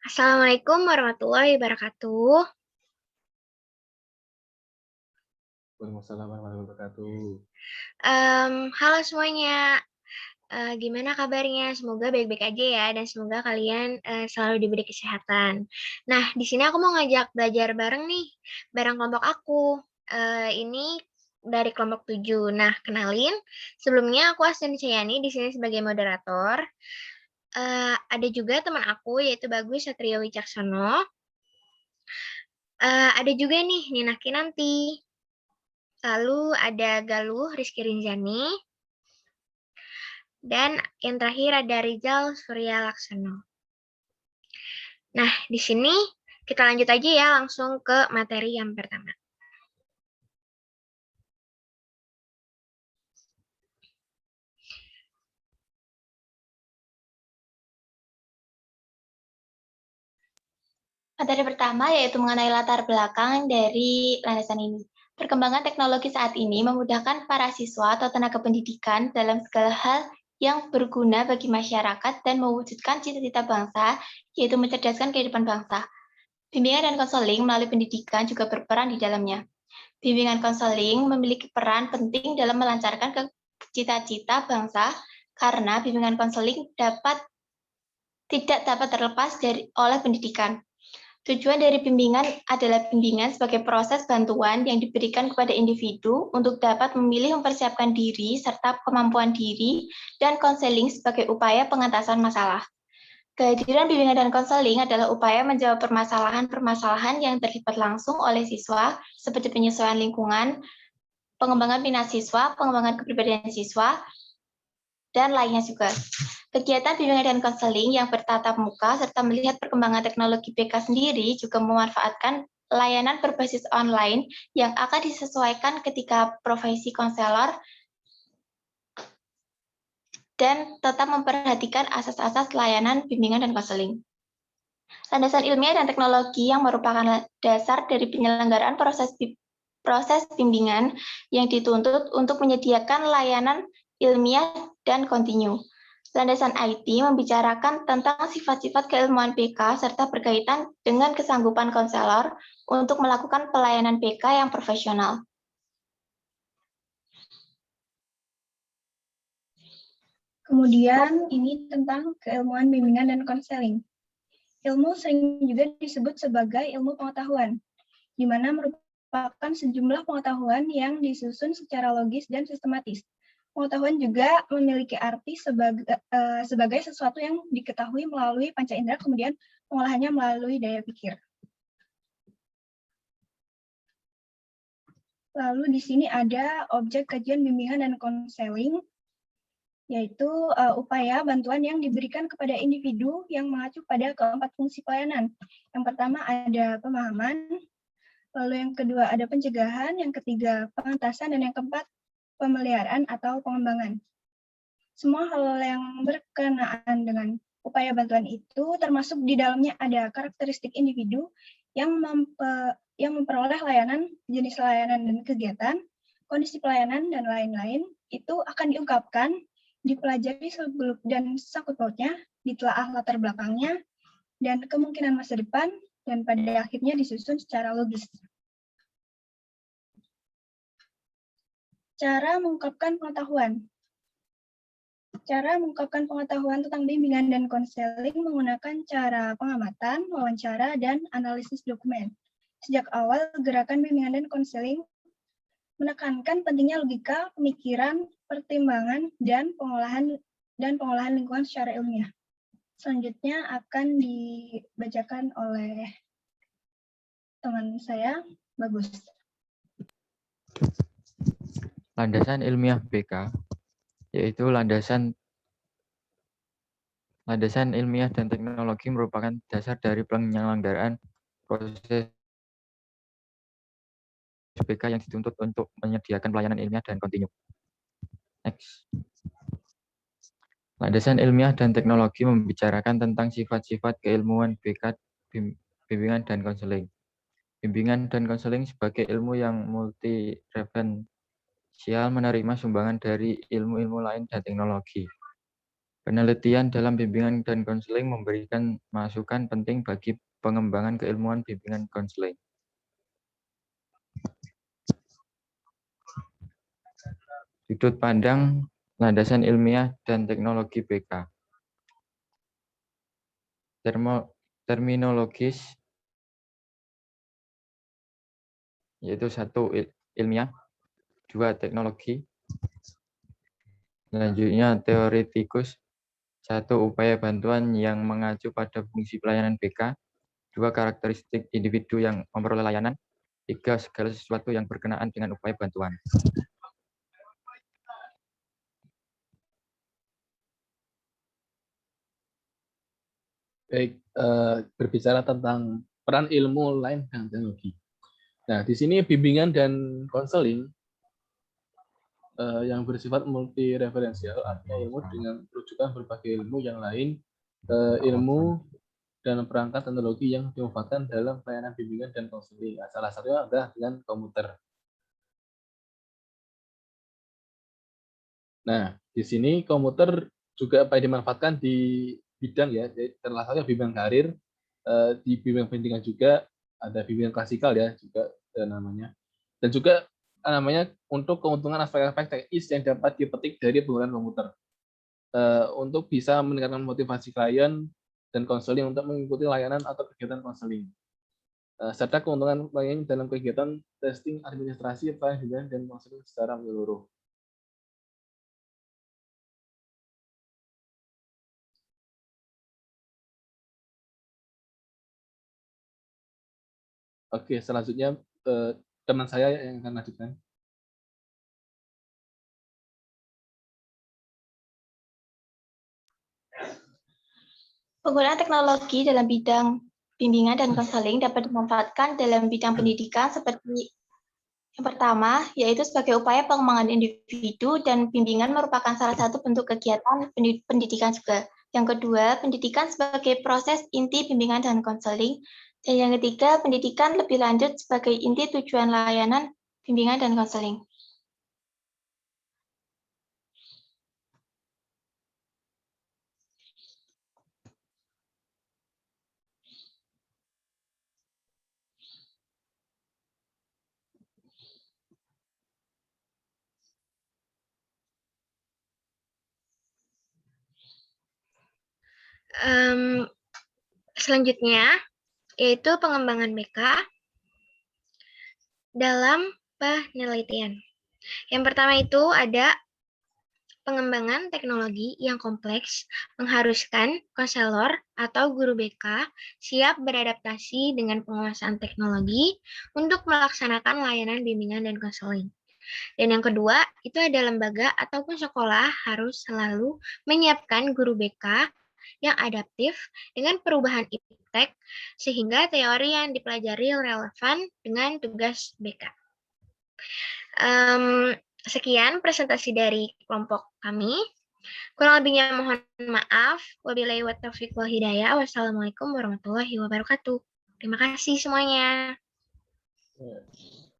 Assalamualaikum warahmatullahi wabarakatuh. Waalaikumsalam warahmatullahi wabarakatuh. Halo semuanya, gimana kabarnya? Semoga baik-baik aja ya, dan semoga kalian selalu diberi kesehatan. Nah, di sini aku mau ngajak belajar bareng nih, bareng kelompok aku. Ini dari kelompok 7. Nah, kenalin, sebelumnya aku Astin Cayani di sini sebagai moderator. Ada juga teman aku yaitu Bagus Satrio Wicaksono. Ada juga nih Nina Kinanti. Lalu ada Galuh Rizky Rinjani. Dan yang terakhir ada Rizal Surya Laksana. Nah, di sini kita lanjut aja ya langsung ke materi yang pertama. Materi pertama yaitu mengenai latar belakang dari landasan ini. Perkembangan teknologi saat ini memudahkan para siswa atau tenaga pendidikan dalam segala hal yang berguna bagi masyarakat dan mewujudkan cita-cita bangsa, yaitu mencerdaskan kehidupan bangsa. Bimbingan dan konseling melalui pendidikan juga berperan di dalamnya. Bimbingan konseling memiliki peran penting dalam melancarkan cita-cita bangsa karena bimbingan konseling tidak dapat terlepas oleh pendidikan. Tujuan dari bimbingan adalah bimbingan sebagai proses bantuan yang diberikan kepada individu untuk dapat memilih mempersiapkan diri serta kemampuan diri dan konseling sebagai upaya pengentasan masalah. Kehadiran bimbingan dan konseling adalah upaya menjawab permasalahan-permasalahan yang terlibat langsung oleh siswa seperti penyesuaian lingkungan, pengembangan minat siswa, pengembangan kepribadian siswa, dan lainnya juga. Kegiatan bimbingan dan konseling yang bertatap muka serta melihat perkembangan teknologi BK sendiri juga memanfaatkan layanan berbasis online yang akan disesuaikan ketika profesi konselor dan tetap memperhatikan asas-asas layanan bimbingan dan konseling. Landasan ilmiah dan teknologi yang merupakan dasar dari penyelenggaraan proses bimbingan yang dituntut untuk menyediakan layanan ilmiah dan kontinu. Landasan IT membicarakan tentang sifat-sifat keilmuan BK serta berkaitan dengan kesanggupan konselor untuk melakukan pelayanan BK yang profesional. Kemudian ini tentang keilmuan bimbingan dan konseling. Ilmu sering juga disebut sebagai ilmu pengetahuan, di mana merupakan sejumlah pengetahuan yang disusun secara logis dan sistematis. Pengetahuan juga memiliki arti sebagai sesuatu yang diketahui melalui panca indera, kemudian pengolahannya melalui daya pikir. Lalu di sini ada objek kajian bimbingan dan konseling, yaitu upaya bantuan yang diberikan kepada individu yang mengacu pada keempat fungsi pelayanan. Yang pertama ada pemahaman, lalu yang kedua ada pencegahan, yang ketiga pengentasan, dan yang keempat pemeliharaan atau pengembangan. Semua hal yang berkenaan dengan upaya bantuan itu termasuk di dalamnya ada karakteristik individu yang memperoleh layanan, jenis layanan dan kegiatan, kondisi pelayanan, dan lain-lain, itu akan diungkapkan, dipelajari seluk-beluk dan sangkut pautnya, ditelaah latar belakangnya, dan kemungkinan masa depan, dan pada akhirnya disusun secara logis. Cara mengungkapkan pengetahuan. Cara mengungkapkan pengetahuan tentang bimbingan dan konseling menggunakan cara pengamatan, wawancara, dan analisis dokumen. Sejak awal, gerakan bimbingan dan konseling menekankan pentingnya logika, pemikiran, pertimbangan, dan pengolahan lingkungan secara ilmiah. Selanjutnya akan dibacakan oleh teman saya, Bagus. Landasan ilmiah BK, yaitu landasan ilmiah dan teknologi merupakan dasar dari penyelenggaraan proses BK yang dituntut untuk menyediakan pelayanan ilmiah dan kontinu. Next. Landasan ilmiah dan teknologi membicarakan tentang sifat-sifat keilmuan BK, bimbingan dan konseling. Bimbingan dan konseling sebagai ilmu yang multireferensial menerima sumbangan dari ilmu-ilmu lain dan teknologi. Penelitian dalam bimbingan dan konseling memberikan masukan penting bagi pengembangan keilmuan bimbingan konseling. Sudut pandang, landasan ilmiah, dan teknologi BK. Terminologis, yaitu 1 ilmiah, 2 teknologi, selanjutnya teoretikus, 1 upaya bantuan yang mengacu pada fungsi pelayanan BK, 2 karakteristik individu yang memperoleh layanan, 3 segala sesuatu yang berkenaan dengan upaya bantuan. Baik, berbicara tentang peran ilmu lain dan teknologi. Nah, di sini bimbingan dan konseling yang bersifat multireferensial, artinya ilmu dengan rujukan berbagai ilmu yang lain, ilmu dan perangkat teknologi yang dimanfaatkan dalam pelayanan bimbingan dan konseling. Nah, salah satunya adalah dengan komputer. Nah, di sini komputer juga dimanfaatkan di bidang ya, salah satunya bimbingan karir, di bimbingan pendidikan juga ada bimbingan klasikal ya juga namanya, dan juga namanya untuk keuntungan aspek-aspek teknis yang dapat dipetik dari penggunaan komputer untuk bisa meningkatkan motivasi klien dan konseling untuk mengikuti layanan atau kegiatan konseling, serta keuntungan klien dalam kegiatan testing administrasi pelayanan dan konseling secara menyeluruh. Oke, selanjutnya teman saya yang akan lanjutkan. Penggunaan teknologi dalam bidang bimbingan dan konseling dapat dimanfaatkan dalam bidang pendidikan seperti yang pertama, yaitu sebagai upaya pengembangan individu dan bimbingan merupakan salah satu bentuk kegiatan pendidikan juga. Yang kedua, pendidikan sebagai proses inti bimbingan dan konseling. Dan yang ketiga, pendidikan lebih lanjut sebagai inti tujuan layanan bimbingan dan konseling. Selanjutnya, yaitu pengembangan BK dalam penelitian. Yang pertama itu ada pengembangan teknologi yang kompleks mengharuskan konselor atau guru BK siap beradaptasi dengan penguasaan teknologi untuk melaksanakan layanan bimbingan dan konseling. Dan yang kedua, itu ada lembaga ataupun sekolah harus selalu menyiapkan guru BK yang adaptif dengan perubahan iptek sehingga teori yang dipelajari relevan dengan tugas BK. Sekian presentasi dari kelompok kami. Kurang lebihnya mohon maaf. Wabillahi taufiq wal hidayah. Wassalamualaikum warahmatullahi wabarakatuh. Terima kasih semuanya.